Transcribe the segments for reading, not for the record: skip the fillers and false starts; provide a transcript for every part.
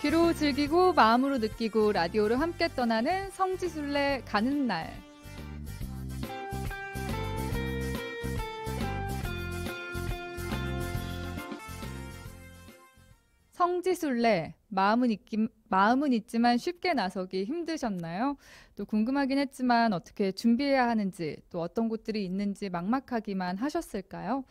귀로 즐기고 마음으로 느끼고 라디오로 함께 떠나는 성지순례 가는 날. 성지순례, 마음은 있지만 쉽게 나서기 힘드셨나요? 또 궁금하긴 했지만 어떻게 준비해야 하는지, 또 어떤 곳들이 있는지 막막하기만 하셨을까요?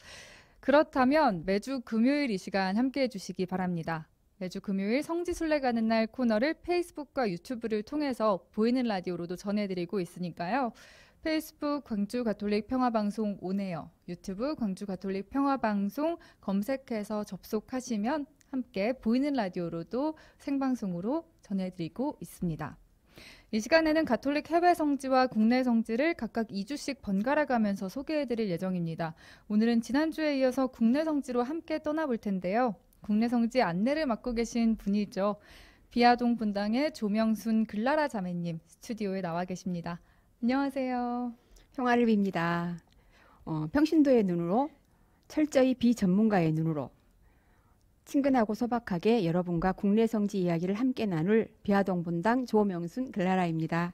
그렇다면 매주 금요일 이 시간 함께해 주시기 바랍니다. 매주 금요일 성지순례 가는 날 코너를 페이스북과 유튜브를 통해서 보이는 라디오로도 전해드리고 있으니까요. 페이스북 광주 가톨릭 평화방송 온에어, 유튜브 광주 가톨릭 평화방송 검색해서 접속하시면 함께 보이는 라디오로도 생방송으로 전해드리고 있습니다. 이 시간에는 가톨릭 해외 성지와 국내 성지를 각각 2주씩 번갈아 가면서 소개해드릴 예정입니다. 오늘은 지난주에 이어서 국내 성지로 함께 떠나볼 텐데요. 국내 성지 안내를 맡고 계신 분이죠. 비아동 분당의 조명순 글라라 자매님 스튜디오에 나와 계십니다. 안녕하세요. 평화를 빕니다. 평신도의 눈으로, 철저히 비전문가의 눈으로 친근하고 소박하게 여러분과 국내 성지 이야기를 함께 나눌 비아동 분당 조명순 글라라입니다.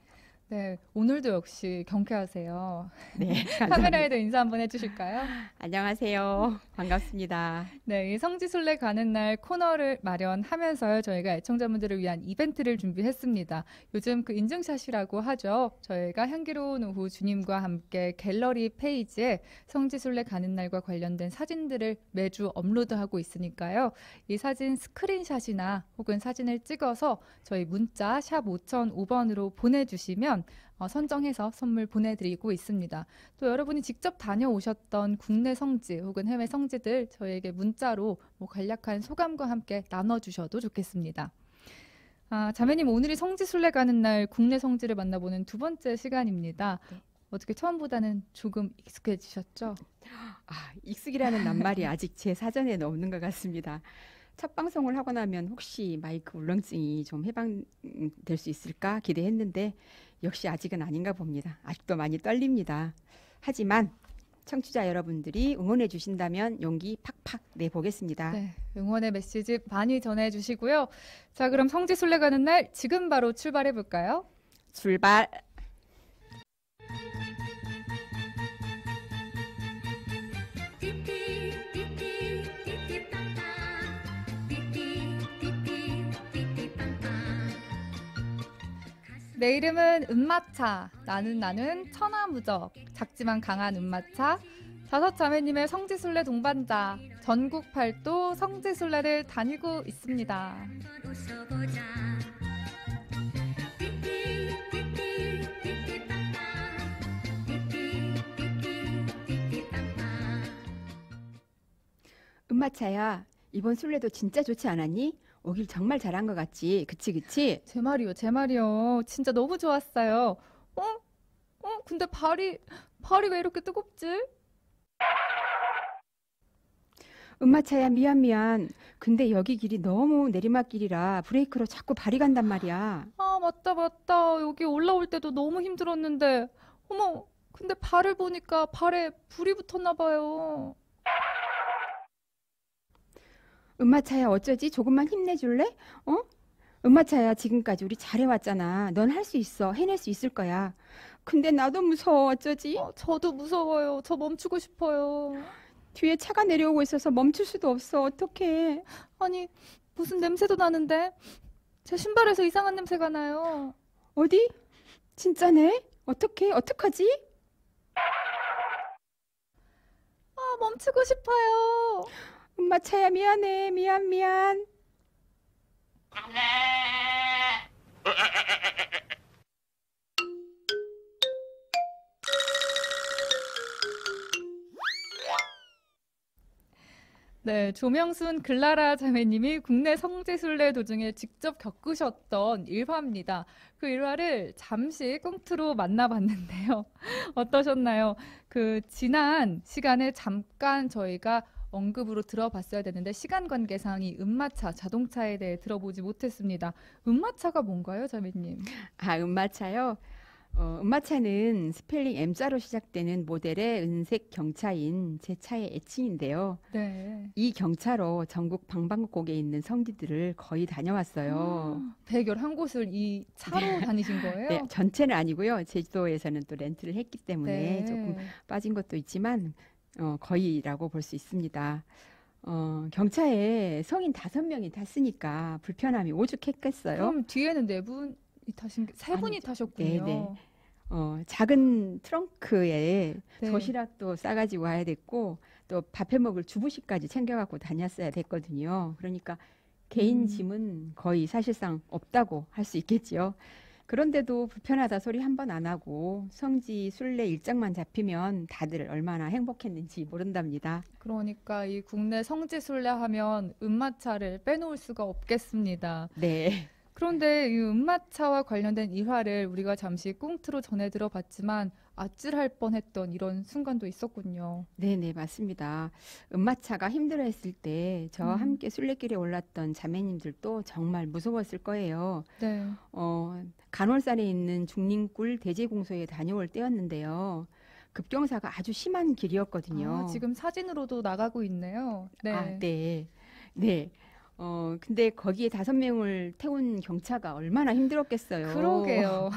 네, 오늘도 역시 경쾌하세요. 네, 카메라에도 인사 한번 해주실까요? 안녕하세요. 반갑습니다. 네, 이 성지순례 가는 날 코너를 마련하면서 저희가 애청자분들을 위한 이벤트를 준비했습니다. 요즘 그 인증샷이라고 하죠. 저희가 향기로운 오후 주님과 함께 갤러리 페이지에 성지순례 가는 날과 관련된 사진들을 매주 업로드하고 있으니까요. 이 사진 스크린샷이나 혹은 사진을 찍어서 저희 문자 샵 5005번으로 보내주시면 선정해서 선물 보내드리고 있습니다. 또 여러분이 직접 다녀오셨던 국내 성지 혹은 해외 성지들 저희에게 문자로 간략한 소감과 함께 나눠주셔도 좋겠습니다. 자매님, 오늘이 성지순례 가는 날 국내 성지를 만나보는 두 번째 시간입니다. 네. 어떻게 처음보다는 조금 익숙해지셨죠? 익숙이라는 낱말이 아직 제 사전에는 없는 것 같습니다. 첫 방송을 하고 나면 혹시 마이크 울렁증이 좀 해방될 수 있을까 기대했는데 역시 아직은 아닌가 봅니다. 아직도 많이 떨립니다. 하지만 청취자 여러분들이 응원해 주신다면 용기 팍팍 내보겠습니다. 네, 응원의 메시지 많이 전해주시고요. 자, 그럼 성지순례 가는 날 지금 바로 출발해 볼까요? 출발! 내 이름은 은마차. 나는 천하무적. 작지만 강한 은마차. 다섯 자매님의 성지순례 동반자. 전국 팔도 성지순례를 다니고 있습니다. 은마차야, 이번 순례도 진짜 좋지 않았니? 오길 정말 잘한 것 같지? 그치? 제 말이요. 진짜 너무 좋았어요. 근데 발이 왜 이렇게 뜨겁지? 은마차야, 미안. 근데 여기 길이 너무 내리막길이라 브레이크로 자꾸 발이 간단 말이야. 맞다. 여기 올라올 때도 너무 힘들었는데. 어머, 근데 발을 보니까 발에 불이 붙었나 봐요. 은마차야, 어쩌지? 조금만 힘내줄래? 은마차야, 지금까지 우리 잘해왔잖아. 넌 할 수 있어. 해낼 수 있을 거야. 근데 나도 무서워. 어쩌지? 저도 무서워요. 저 멈추고 싶어요. 뒤에 차가 내려오고 있어서 멈출 수도 없어. 어떡해. 아니, 무슨 냄새도 나는데? 제 신발에서 이상한 냄새가 나요. 어디? 진짜네? 어떡하지? 멈추고 싶어요. 은마차야, 미안해. 미안. 네, 조명순 글라라 자매님이 국내 성지순례 도중에 직접 겪으셨던 일화입니다. 그 일화를 잠시 꽁트로 만나봤는데요. 어떠셨나요? 그 지난 시간에 잠깐 저희가 언급으로 들어봤어야 되는데 시간 관계상 이 은마차, 자동차에 대해 들어보지 못했습니다. 은마차가 뭔가요, 자매님? 은마차요? 은마차는 스펠링 M자로 시작되는 모델의 은색 경차인 제 차의 애칭인데요. 네. 이 경차로 전국 방방곡곡에 있는 성지들을 거의 다녀왔어요. 111곳을 이 차로 다니신 네, 거예요? 전체는 아니고요. 제주도에서는 또 렌트를 했기 때문에 조금 네. 빠진 것도 있지만 거의라고 볼 수 있습니다. 경차에 성인 5명이 탔으니까 불편함이 오죽했겠어요. 그럼 뒤에는 네 분이 세 분이 아니죠. 타셨군요. 네네. 작은 트렁크에 네. 도시락도 싸가지고 와야 됐고 또 밥해 먹을 주부식까지 챙겨갖고 다녔어야 됐거든요. 그러니까 개인 음, 짐은 거의 사실상 없다고 할 수 있겠지요. 그런데도 불편하다 소리 한 번 안 하고 성지 순례 일정만 잡히면 다들 얼마나 행복했는지 모른답니다. 그러니까 이 국내 성지 순례하면 은마차를 빼놓을 수가 없겠습니다. 네. 그런데 이 은마차와 관련된 일화를 우리가 잠시 꽁트로 전해 들어봤지만 아찔할 뻔했던 이런 순간도 있었군요. 네네, 맞습니다. 은마차가 힘들어했을 때 저와 음, 함께 순례길에 올랐던 자매님들도 정말 무서웠을 거예요. 네. 간월산에 있는 중림굴 대제공소에 다녀올 때였는데요. 급경사가 아주 심한 아, 길이었거든요. 지금 사진으로도 나가고 있네요. 아, 네. 네. 네. 근데 거기에 5명을 태운 경차가 얼마나 힘들었겠어요. 그러게요.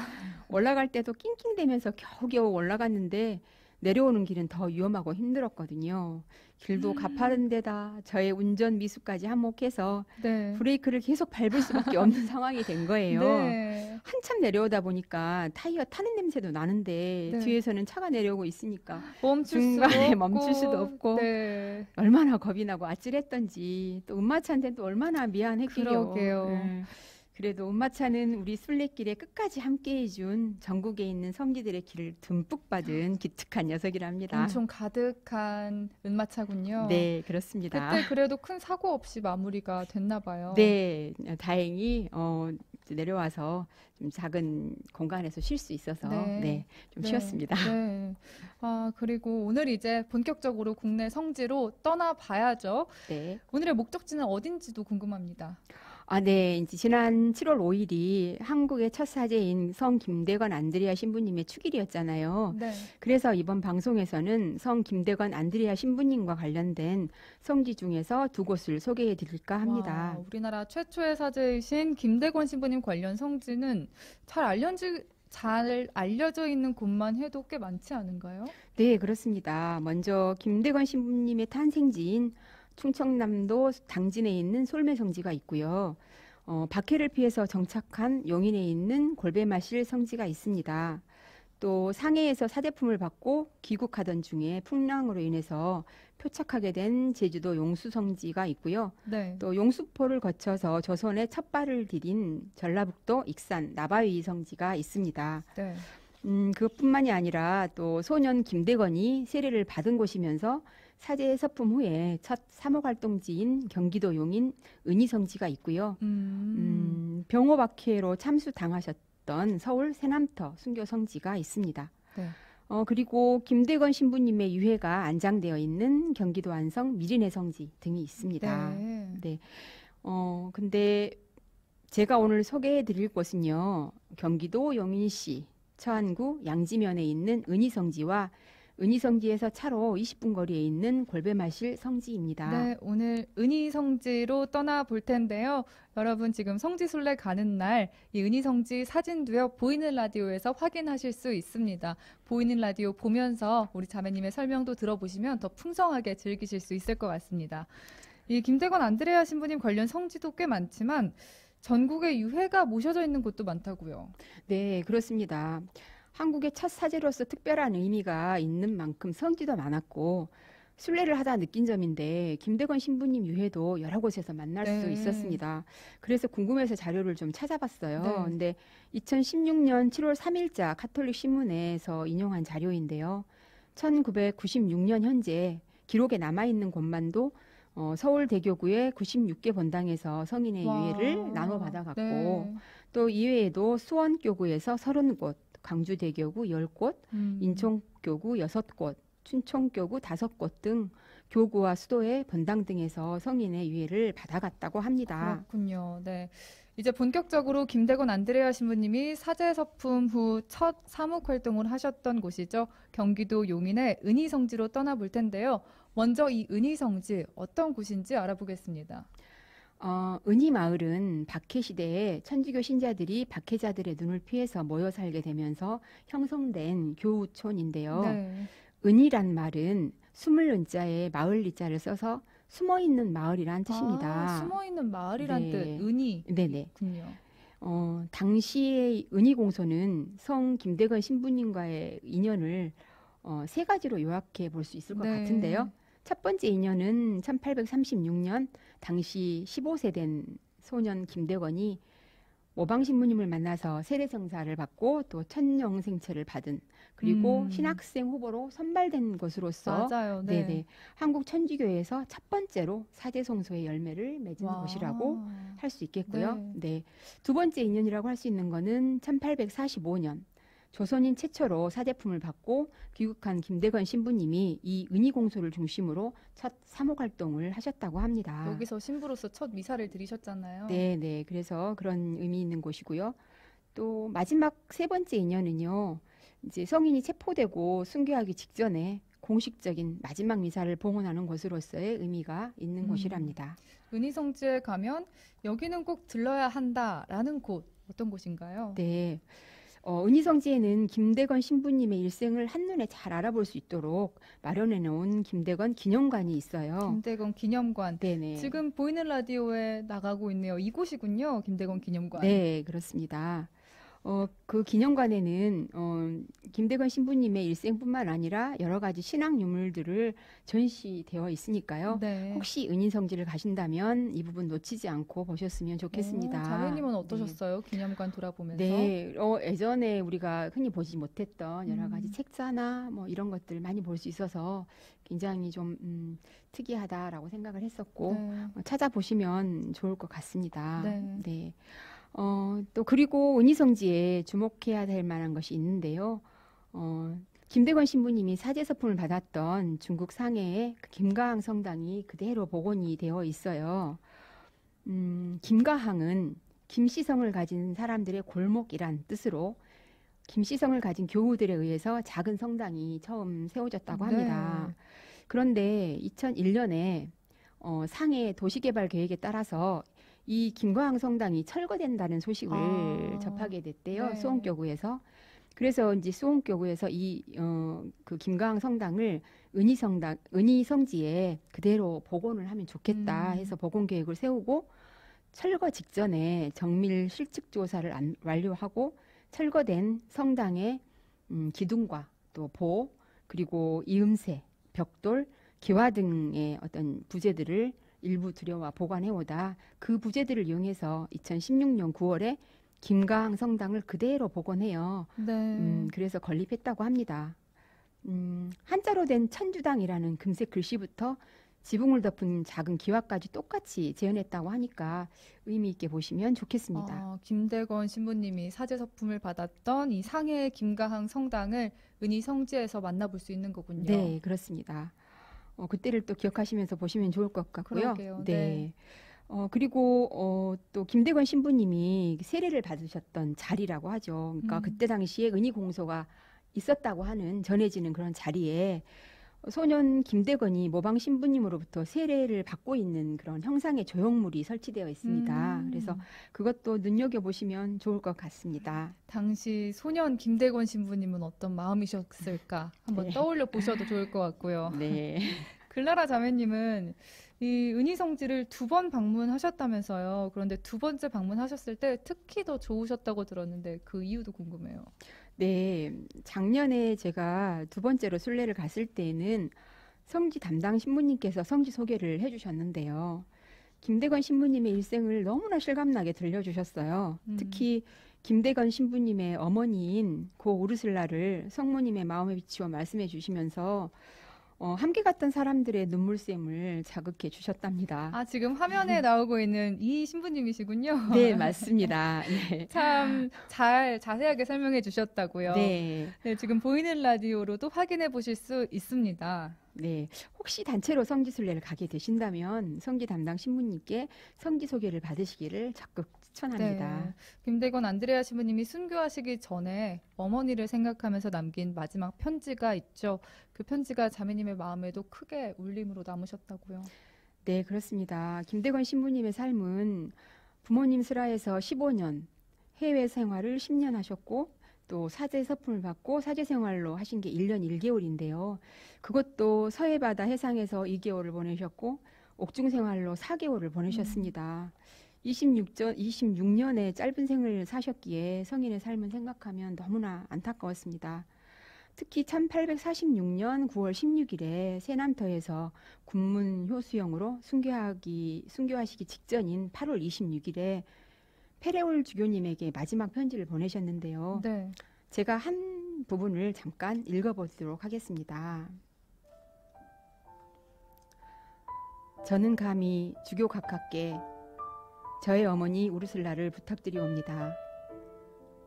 올라갈 때도 낑낑대면서 겨우겨우 올라갔는데 내려오는 길은 더 위험하고 힘들었거든요. 길도 가파른 데다 저의 운전 미숙까지 한몫해서 네. 브레이크를 계속 밟을 수밖에 없는 상황이 된 거예요. 네. 한참 내려오다 보니까 타이어 타는 냄새도 나는데 네. 뒤에서는 차가 내려오고 있으니까 멈출 수도 중간에 없고. 멈출 수도 없고 네. 얼마나 겁이 나고 아찔했던지 또 은마차한테는 또 얼마나 미안했게요. 그러게요. 예. 그래도 은마차는 우리 순례길에 끝까지 함께해준 전국에 있는 성지들의 길을 듬뿍 받은 기특한 녀석이랍니다. 엄청 가득한 은마차군요. 네, 그렇습니다. 그때 그래도 큰 사고 없이 마무리가 됐나 봐요. 네, 다행히 이제 내려와서 좀 작은 공간에서 쉴 수 있어서 네. 네, 좀 네. 쉬었습니다. 네. 아, 그리고 오늘 이제 본격적으로 국내 성지로 떠나봐야죠. 네. 오늘의 목적지는 어딘지도 궁금합니다. 아, 네. 이제 지난 7월 5일이 한국의 첫 사제인 성 김대건 안드레아 신부님의 축일이었잖아요. 네. 그래서 이번 방송에서는 성 김대건 안드레아 신부님과 관련된 성지 중에서 2곳을 소개해 드릴까 합니다. 와, 우리나라 최초의 사제이신 김대권 신부님 관련 성지는 잘 알려져 있는 곳만 해도 꽤 많지 않은가요? 네, 그렇습니다. 먼저 김대건 신부님의 탄생지인 충청남도 당진에 있는 솔매성지가 있고요. 박해를 피해서 정착한 용인에 있는 골배마실 성지가 있습니다. 또 상해에서 사대품을 받고 귀국하던 중에 풍랑으로 인해서 표착하게 된 제주도 용수성지가 있고요. 네. 또 용수포를 거쳐서 조선에 첫 발을 디딘 전라북도 익산 나바위 성지가 있습니다. 네. 그것뿐만이 아니라 또 소년 김대건이 세례를 받은 곳이면서 사제 서품 후에 첫 사목 활동지인 경기도 용인 은희성지가 있고요. 병호박해로 참수 당하셨던 서울 새남터 순교성지가 있습니다. 네. 그리고 김대건 신부님의 유해가 안장되어 있는 경기도 안성 미린의 성지 등이 있습니다. 네. 네. 근데 제가 오늘 소개해 드릴 곳은요. 경기도 용인시 처안구 양지면에 있는 은희성지와 은희성지에서 차로 20분 거리에 있는 골배마실 성지입니다. 네, 오늘 은희 성지로 떠나볼 텐데요. 여러분 지금 성지 순례 가는 날 이 은희 성지 사진도요. 보이는 라디오에서 확인하실 수 있습니다. 보이는 라디오 보면서 우리 자매님의 설명도 들어보시면 더 풍성하게 즐기실 수 있을 것 같습니다. 이 김대건 안드레아 신부님 관련 성지도 꽤 많지만 전국에 유해가 모셔져 있는 곳도 많다고요. 네, 그렇습니다. 한국의 첫 사제로서 특별한 의미가 있는 만큼 성지도 많았고 순례를 하다 느낀 점인데 김대건 신부님 유해도 여러 곳에서 만날 수 네. 있었습니다. 그래서 궁금해서 자료를 좀 찾아봤어요. 네. 근데 2016년 7월 3일자 카톨릭 신문에서 인용한 자료인데요. 1996년 현재 기록에 남아있는 곳만도 서울대교구의 96개 본당에서 성인의 와, 유해를 나눠 받아갔고 네. 또 이외에도 수원교구에서 30곳, 광주대교구 10곳, 음, 인천교구 6곳, 춘천교구 5곳 등 교구와 수도의 본당 등에서 성인의 유해를 받아갔다고 합니다. 그렇군요. 네. 이제 본격적으로 김대건 안드레아 신부님이 사제서품 후 첫 사목 활동을 하셨던 곳이죠. 경기도 용인의 은희성지로 떠나볼 텐데요. 먼저 이 은희성지 어떤 곳인지 알아보겠습니다. 은희마을은 박해 시대에 천주교 신자들이 박해자들의 눈을 피해서 모여 살게 되면서 형성된 교우촌인데요. 네. 은희란 말은 숨을 은자에 마을 리자를 써서 숨어있는 마을이란 뜻입니다. 숨어있는 마을이란 네. 뜻, 네네. 은희군요. 당시의 은희공소는 성 김대건 신부님과의 인연을 세 가지로 요약해 볼 수 있을 것 네. 같은데요. 첫 번째 인연은 1836년 당시 15세 된 소년 김대건이 모방 신부님을 만나서 세례성사를 받고 또 천녀생체를 받은, 그리고 신학생 후보로 선발된 것으로서 맞아요. 네. 네네, 한국 천주교에서 첫 번째로 사제성소의 열매를 맺은 와. 곳이라고 할 수 있겠고요. 네. 네. 두 번째 인연이라고 할 수 있는 거는 1845년 조선인 최초로 사제품을 받고 귀국한 김대건 신부님이 이 은희공소를 중심으로 첫 사목 활동을 하셨다고 합니다. 여기서 신부로서 첫 미사를 드리셨잖아요. 네. 그래서 그런 의미 있는 곳이고요. 또 마지막 세 번째 인연은요. 이제 성인이 체포되고 순교하기 직전에 공식적인 마지막 미사를 봉헌하는 곳으로서의 의미가 있는 곳이랍니다. 은희성지에 가면 여기는 꼭 들러야 한다라는 곳, 어떤 곳인가요? 네. 은희성지에는 김대건 신부님의 일생을 한눈에 잘 알아볼 수 있도록 마련해 놓은 김대건 기념관이 있어요. 김대건 기념관. 네네. 지금 보이는 라디오에 나가고 있네요. 이곳이군요. 김대건 기념관. 네, 그렇습니다. 그 기념관에는 김대건 신부님의 일생뿐만 아니라 여러 가지 신앙 유물들을 전시되어 있으니까요. 네. 혹시 은희성지를 가신다면 이 부분 놓치지 않고 보셨으면 좋겠습니다. 자매님은 어떠셨어요? 기념관 돌아보면서? 네, 예전에 우리가 흔히 보지 못했던 여러 가지 책자나 뭐 이런 것들 많이 볼 수 있어서 굉장히 좀 특이하다라고 생각을 했었고 네. 찾아보시면 좋을 것 같습니다. 네. 네. 또 그리고 은희성지에 주목해야 될 만한 것이 있는데요. 김대건 신부님이 사제서품을 받았던 중국 상해의 그 김가항 성당이 그대로 복원이 되어 있어요. 김가항은 김씨성을 가진 사람들의 골목이란 뜻으로 김씨성을 가진 교우들에 의해서 작은 성당이 처음 세워졌다고 합니다. 네. 그런데 2001년에 상해 도시개발 계획에 따라서 이 김가항 성당이 철거된다는 소식을 접하게 됐대요. 네. 수원교구에서. 그래서 이제 수원교구에서 그 김가항 성당을 은희성지에 그대로 복원을 하면 좋겠다 해서 복원 계획을 세우고 철거 직전에 정밀 실측 조사를 완료하고 철거된 성당의 기둥과 또 보, 그리고 이음새, 벽돌, 기와 등의 어떤 부재들을 일부 들여와 보관해오다 그 부재들을 이용해서 2016년 9월에 김가항 성당을 그대로 복원해요. 네. 그래서 건립했다고 합니다. 한자로 된 천주당이라는 금색 글씨부터 지붕을 덮은 작은 기와까지 똑같이 재현했다고 하니까 의미 있게 보시면 좋겠습니다. 김대건 신부님이 사제서품을 받았던 이 상해의 김가항 성당을 은희성지에서 만나볼 수 있는 거군요. 네, 그렇습니다. 그때를 또 기억하시면서 보시면 좋을 것 같고요. 그러게요. 네. 그리고 또 김대건 신부님이 세례를 받으셨던 자리라고 하죠. 그러니까 그때 당시에 은희공소가 있었다고 하는 전해지는 그런 자리에 소년 김대건이 모방 신부님으로부터 세례를 받고 있는 그런 형상의 조형물이 설치되어 있습니다. 그래서 그것도 눈여겨보시면 좋을 것 같습니다. 당시 소년 김대건 신부님은 어떤 마음이셨을까 한번 네. 떠올려 보셔도 좋을 것 같고요. 네. 글라라 자매님은 이 은희성지를 2번 방문하셨다면서요. 그런데 2번째 방문하셨을 때 특히 더 좋으셨다고 들었는데 그 이유도 궁금해요. 네, 작년에 제가 2번째로 순례를 갔을 때에는 성지 담당 신부님께서 성지 소개를 해주셨는데요. 김대건 신부님의 일생을 너무나 실감나게 들려주셨어요. 특히 김대건 신부님의 어머니인 고 우르슬라를 성모님의 마음에 비추어 말씀해 주시면서 함께 갔던 사람들의 눈물샘을 자극해 주셨답니다. 아, 지금 화면에 나오고 있는 이 신부님이시군요. 네, 맞습니다. 네. 참 자세하게 설명해 주셨다고요. 네. 네, 지금 보이는 라디오로도 확인해 보실 수 있습니다. 네. 혹시 단체로 성지순례를 가게 되신다면 성지 담당 신부님께 성지 소개를 받으시기를 적극 추천합니다. 네, 김대건 안드레아 신부님이 순교하시기 전에 어머니를 생각하면서 남긴 마지막 편지가 있죠. 그 편지가 자매님의 마음에도 크게 울림으로 남으셨다고요. 네, 그렇습니다. 김대건 신부님의 삶은 부모님 슬하에서 15년, 해외 생활을 10년 하셨고 또 사제 서품을 받고 사제 생활로 하신 게 1년 1개월인데요. 그것도 서해바다 해상에서 2개월을 보내셨고 옥중 생활로 4개월을 보내셨습니다. 26년의 짧은 생을 사셨기에 성인의 삶을 생각하면 너무나 안타까웠습니다. 특히 1846년 9월 16일에 세남터에서 군문 효수형으로 순교하시기 직전인 8월 26일에 페레올 주교님에게 마지막 편지를 보내셨는데요. 네. 제가 한 부분을 잠깐 읽어보도록 하겠습니다. 저는 감히 주교 각하께 저의 어머니 우르슬라를 부탁드리옵니다.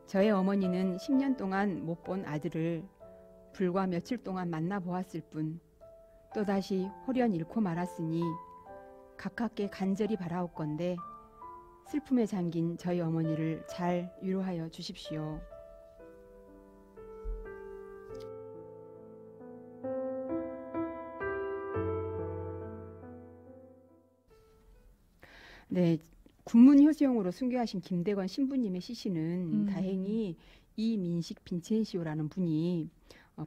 저의 어머니는 10년 동안 못 본 아들을 불과 며칠 동안 만나보았을 뿐 또다시 홀연 잃고 말았으니 각하께 간절히 바라옵건대 슬픔에 잠긴 저희 어머니를 잘 위로하여 주십시오. 네, 군문효수형으로 순교하신 김대건 신부님의 시신은 다행히 이민식 빈첸시오라는 분이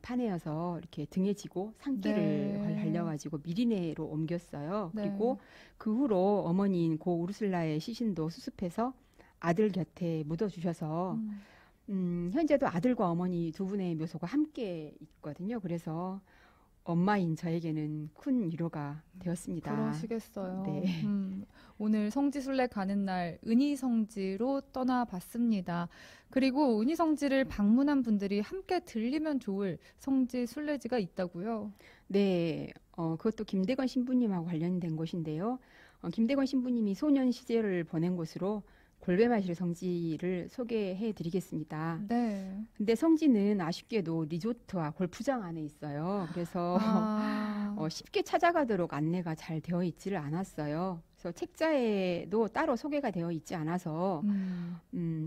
파내어서 이렇게 등에 지고 산길을 네. 달려가지고 미리네로 옮겼어요. 네. 그리고 그 후로 어머니인 고 우르슬라의 시신도 수습해서 아들 곁에 묻어주셔서 현재도 아들과 어머니 두 분의 묘소가 함께 있거든요. 그래서 엄마인 저에게는 큰 위로가 되었습니다. 그러시겠어요. 네. 오늘 성지순례 가는 날 은희성지로 떠나봤습니다. 그리고 은희성지를 방문한 분들이 함께 들리면 좋을 성지순례지가 있다고요. 네, 그것도 김대건 신부님하고 관련된 곳인데요. 김대건 신부님이 소년 시절을 보낸 곳으로 골베마실 성지를 소개해 드리겠습니다. 네. 근데 성지는 아쉽게도 리조트와 골프장 안에 있어요. 그래서 쉽게 찾아가도록 안내가 잘 되어 있지를 않았어요. 그래서 책자에도 따로 소개가 되어 있지 않아서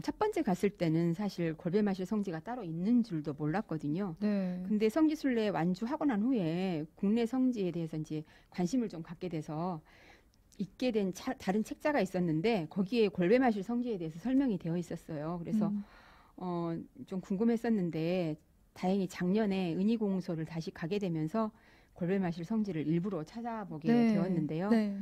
첫 번째 갔을 때는 사실 골베마실 성지가 따로 있는 줄도 몰랐거든요. 네. 근데 성지순례 완주하고 난 후에 국내 성지에 대해서 이제 관심을 좀 갖게 돼서 있게 된 다른 책자가 있었는데 거기에 골베마실 성지에 대해서 설명이 되어 있었어요. 그래서 좀 궁금했었는데 다행히 작년에 은희공소를 다시 가게 되면서 골베마실 성지를 일부러 찾아보게 네. 되었는데요. 네.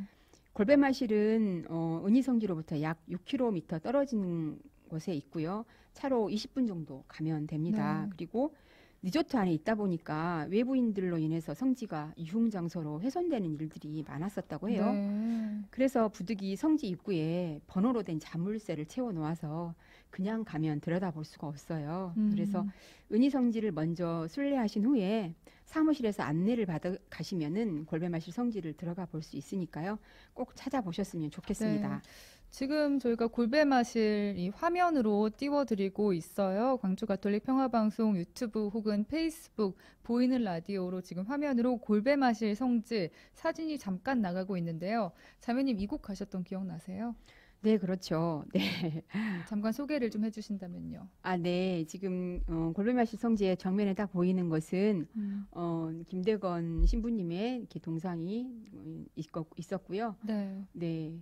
골베마실은 은희성지로부터 약 6km 떨어진 곳에 있고요. 차로 20분 정도 가면 됩니다. 네. 그리고 리조트 안에 있다 보니까 외부인들로 인해서 성지가 유흥장소로 훼손되는 일들이 많았었다고 해요. 네. 그래서 부득이 성지 입구에 번호로 된 자물쇠를 채워 놓아서 그냥 가면 들여다볼 수가 없어요. 그래서 은희성지를 먼저 순례하신 후에 사무실에서 안내를 받아 가시면은 골베마실 성지를 들어가 볼 수 있으니까요. 꼭 찾아보셨으면 좋겠습니다. 네. 지금 저희가 골베마실 이 화면으로 띄워드리고 있어요. 광주 가톨릭 평화방송 유튜브 혹은 페이스북 보이는 라디오로 지금 화면으로 골베마실 성지 사진이 잠깐 나가고 있는데요. 자매님 이곳 가셨던 기억나세요? 네, 그렇죠. 네. 잠깐 소개를 좀 해주신다면요. 아, 네. 지금 골베마실 성지의 정면에 딱 보이는 것은 김대건 신부님의 이렇게 동상이 있었고요. 네. 네.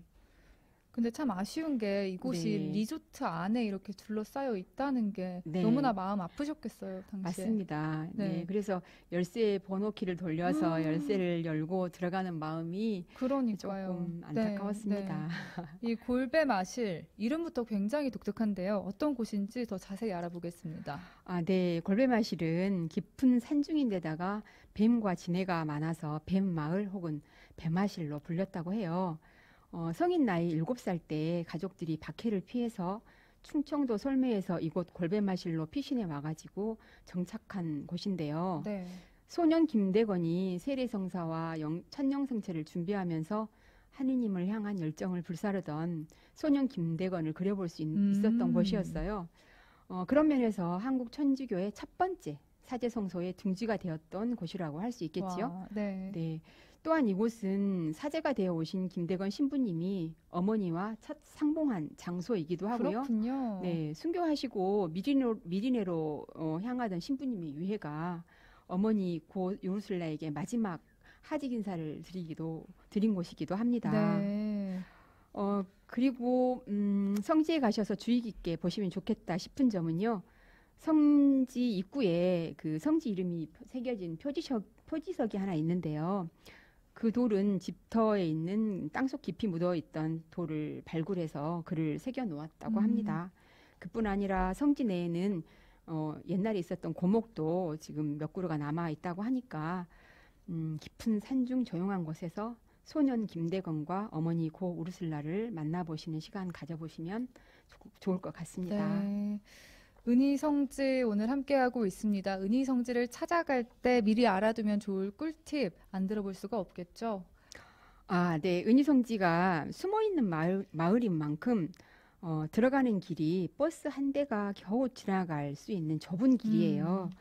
근데 참 아쉬운 게 이곳이 네. 리조트 안에 이렇게 둘러싸여 있다는 게 네. 너무나 마음 아프셨겠어요, 당시에. 맞습니다. 네. 네. 그래서 열쇠 번호키를 돌려서 열쇠를 열고 들어가는 마음이 그러니까요. 조금 안타까웠습니다. 네. 이 골베마실 이름부터 굉장히 독특한데요. 어떤 곳인지 더 자세히 알아보겠습니다. 아, 네. 골베마실은 깊은 산중인데다가 뱀과 지네가 많아서 뱀마을 혹은 뱀마실로 불렸다고 해요. 성인 나이 7살 때 가족들이 박해를 피해서 충청도 솔매에서 이곳 골베마실로 피신해 와가지고 정착한 곳인데요. 네. 소년 김대건이 세례성사와 천년성체를 준비하면서 하느님을 향한 열정을 불사르던 소년 김대건을 그려볼 수 있었던 곳이었어요. 그런 면에서 한국 천주교의 첫 번째 사제성소의 둥지가 되었던 곳이라고 할 수 있겠지요. 와, 네. 네. 또한 이곳은 사제가 되어 오신 김대건 신부님이 어머니와 첫 상봉한 장소이기도 하고요. 그렇군요. 네, 순교하시고 미리네로 향하던 신부님의 유해가 어머니 고 요르슬라에게 마지막 하직 인사를 드린 곳이기도 합니다. 네. 그리고 성지에 가셔서 주의 깊게 보시면 좋겠다 싶은 점은요. 성지 입구에 그 성지 이름이 새겨진 표지석이 하나 있는데요. 그 돌은 집터에 있는 땅속 깊이 묻어 있던 돌을 발굴해서 글을 새겨 놓았다고 합니다. 그뿐 아니라 성지 내에는 옛날에 있었던 고목도 지금 몇 그루가 남아 있다고 하니까 깊은 산중 조용한 곳에서 소년 김대건과 어머니 고 우르슬라를 만나보시는 시간 가져보시면 좋을 것 같습니다. 네. 은희성지 오늘 함께하고 있습니다. 은희성지를 찾아갈 때 미리 알아두면 좋을 꿀팁 안 들어볼 수가 없겠죠? 아, 네. 은희성지가 숨어있는 마을인 만큼 들어가는 길이 버스 한 대가 겨우 지나갈 수 있는 좁은 길이에요.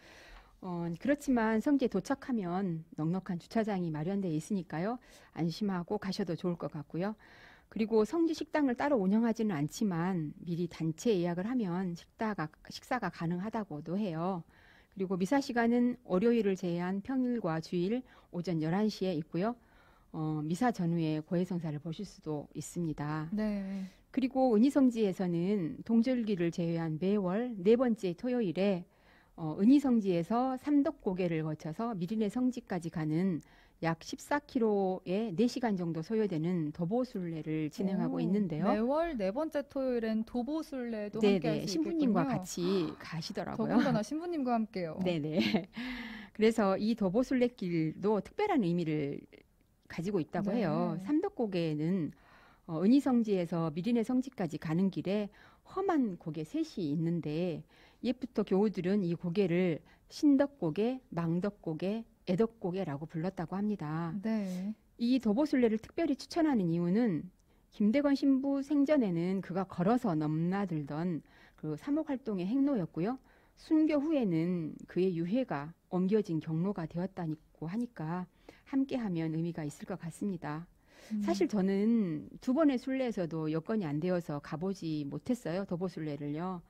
그렇지만 성지에 도착하면 넉넉한 주차장이 마련되어 있으니까요. 안심하고 가셔도 좋을 것 같고요. 그리고 성지 식당을 따로 운영하지는 않지만 미리 단체 예약을 하면 식사가 가능하다고도 해요. 그리고 미사 시간은 월요일을 제외한 평일과 주일 오전 11시에 있고요. 미사 전후에 고해성사를 보실 수도 있습니다. 네. 그리고 은희성지에서는 동절기를 제외한 매월 네 번째 토요일에 은희성지에서 삼덕고개를 거쳐서 미리네 성지까지 가는 약 14km에 4시간 정도 소요되는 도보순례를 진행하고 있는데요. 매월 네 번째 토요일엔 도보순례도 네네, 함께할 수 신부님과 있겠군요. 같이 가시더라고요. 더군다나 신부님과 함께요. 네네. 그래서 이 도보순례길도 특별한 의미를 가지고 있다고 네. 해요. 삼덕고개에는 은희성지에서 미리네 성지까지 가는 길에 험한 고개 셋이 있는데 옛부터 교우들은 이 고개를 신덕고개, 망덕고개, 애덕고개라고 불렀다고 합니다. 네. 이 도보순례를 특별히 추천하는 이유는 김대건 신부 생전에는 그가 걸어서 넘나들던 그 사목활동의 행로였고요. 순교 후에는 그의 유해가 옮겨진 경로가 되었다고 하니까 함께하면 의미가 있을 것 같습니다. 사실 저는 두 번의 순례에서도 여건이 안 되어서 가보지 못했어요. 도보순례를요.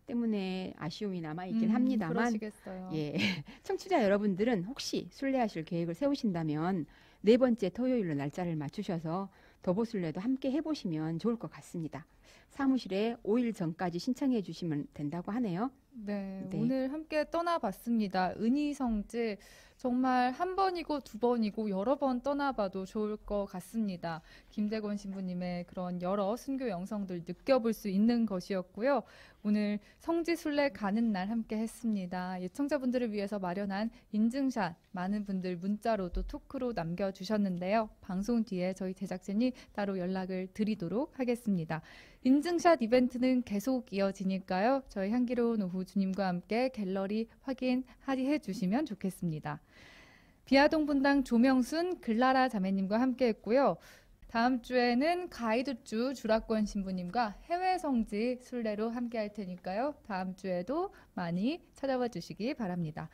때문에 아쉬움이 남아있긴 합니다만 그러시겠어요. 예, 청취자 여러분들은 혹시 순례하실 계획을 세우신다면 네 번째 토요일로 날짜를 맞추셔서 도보순례도 함께 해보시면 좋을 것 같습니다. 사무실에 5일 전까지 신청해 주시면 된다고 하네요. 네, 네. 오늘 함께 떠나봤습니다. 은희성지 정말 한 번이고 두 번이고 여러 번 떠나봐도 좋을 것 같습니다. 김대건 신부님의 그런 여러 순교 영성들 느껴볼 수 있는 것이었고요. 오늘 성지순례 가는 날 함께 했습니다. 예청자분들을 위해서 마련한 인증샷 많은 분들 문자로도 토크로 남겨주셨는데요. 방송 뒤에 저희 제작진이 따로 연락을 드리도록 하겠습니다. 인증샷 이벤트는 계속 이어지니까요. 저희 향기로운 오후 주님과 함께 갤러리 확인해 주시면 좋겠습니다. 비아동 분당 조명순 글라라 자매님과 함께 했고요. 다음 주에는 가이드주 주락권 신부님과 해외 성지 순례로 함께 할 테니까요. 다음 주에도 많이 찾아와 주시기 바랍니다.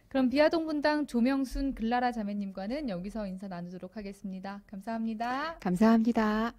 그럼 비아동 분당 조명순 글라라 자매님과는 여기서 인사 나누도록 하겠습니다. 감사합니다. 감사합니다.